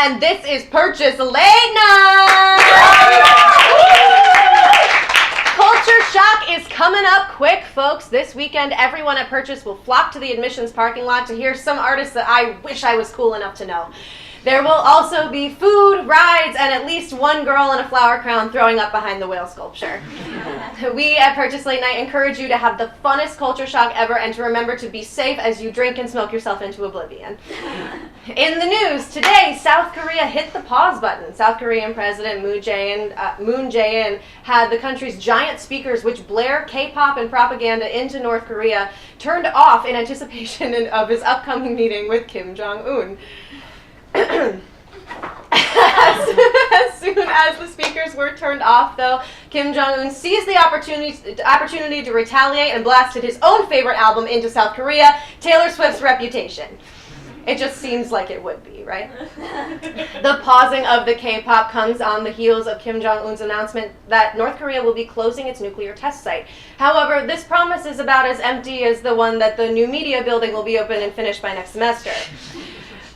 and this is Purchase Late Night! Culture Shock is coming up quick, folks. This weekend, everyone at Purchase will flock to the admissions parking lot to hear some artists that I wish I was cool enough to know. There will also be food, rides, and at least one girl in a flower crown throwing up behind the whale sculpture. We at Purchase Late Night encourage you to have the funnest culture shock ever and to remember to be safe as you drink and smoke yourself into oblivion. In the news, today, South Korea hit the pause button. South Korean President Moon Jae-in had the country's giant speakers, which blare K-pop and propaganda into North Korea, turned off in anticipation of his upcoming meeting with Kim Jong-un. As soon as the speakers were turned off, though, Kim Jong-un seized the opportunity to retaliate and blasted his own favorite album into South Korea, Taylor Swift's Reputation. It just seems like it would be, right? The pausing of the K-pop comes on the heels of Kim Jong-un's announcement that North Korea will be closing its nuclear test site. However, this promise is about as empty as the one that the new media building will be open and finished by next semester.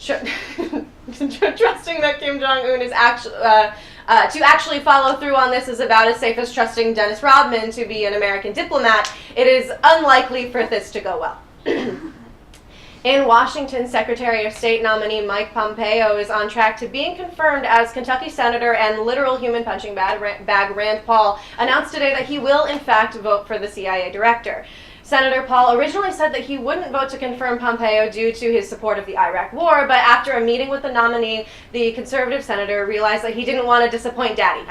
Trusting that Kim Jong-un is to actually follow through on this is about as safe as trusting Dennis Rodman to be an American diplomat. It is unlikely for this to go well. In Washington, Secretary of State nominee Mike Pompeo is on track to being confirmed as Kentucky Senator, and literal human punching bag Rand Paul announced today that he will in fact vote for the CIA director. Senator Paul originally said that he wouldn't vote to confirm Pompeo due to his support of the Iraq War, but after a meeting with the nominee, the conservative senator realized that he didn't want to disappoint Donald.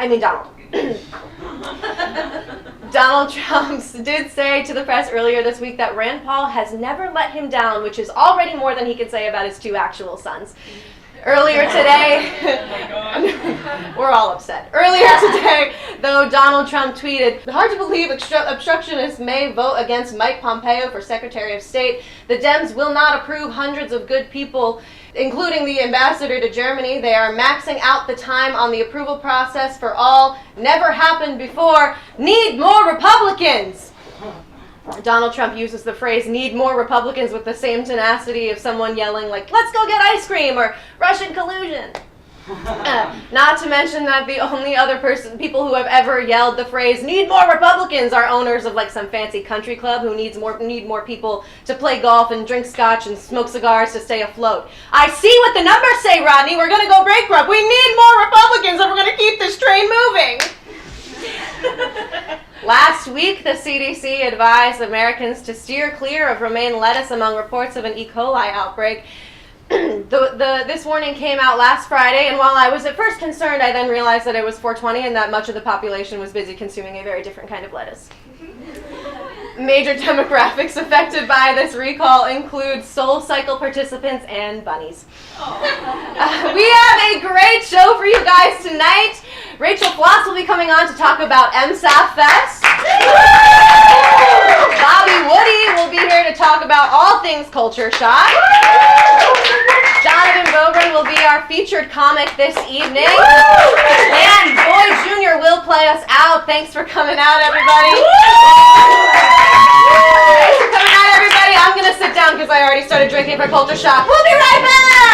Donald Trump did say to the press earlier this week that Rand Paul has never let him down, which is already more than he could say about his two actual sons. Earlier today, we're all upset. Earlier today, though, Donald Trump tweeted, "Hard to believe obstructionists may vote against Mike Pompeo for Secretary of State. The Dems will not approve hundreds of good people, including the ambassador to Germany. They are maxing out the time on the approval process for all. Never happened before. Need more Republicans." Donald Trump uses the phrase "need more Republicans" with the same tenacity of someone yelling like, "Let's go get ice cream," or "Russian collusion." Not to mention that the only other people who have ever yelled the phrase "need more Republicans" are owners of like some fancy country club who need more people to play golf and drink scotch and smoke cigars to stay afloat. I see what the numbers say, Rodney. We're going to go bankrupt. We need more Republicans if we're going to keep this train moving. Last week, the CDC advised Americans to steer clear of romaine lettuce among reports of an E. coli outbreak. This warning came out last Friday, and while I was at first concerned, I then realized that it was 420 and that much of the population was busy consuming a very different kind of lettuce. Major demographics affected by this recall include Soul Cycle participants and bunnies. We have a great show for you guys tonight. Rachel Floss will be coming on to talk about MSAF Fest. Bobby Woody will be here to talk about all things culture shock. Jonathan Bobrin will be our featured comic this evening. And Boy Jr. will play us out. Thanks for coming out, everybody. Thanks for coming out, everybody. I'm going to sit down because I already started drinking for culture shock. We'll be right back.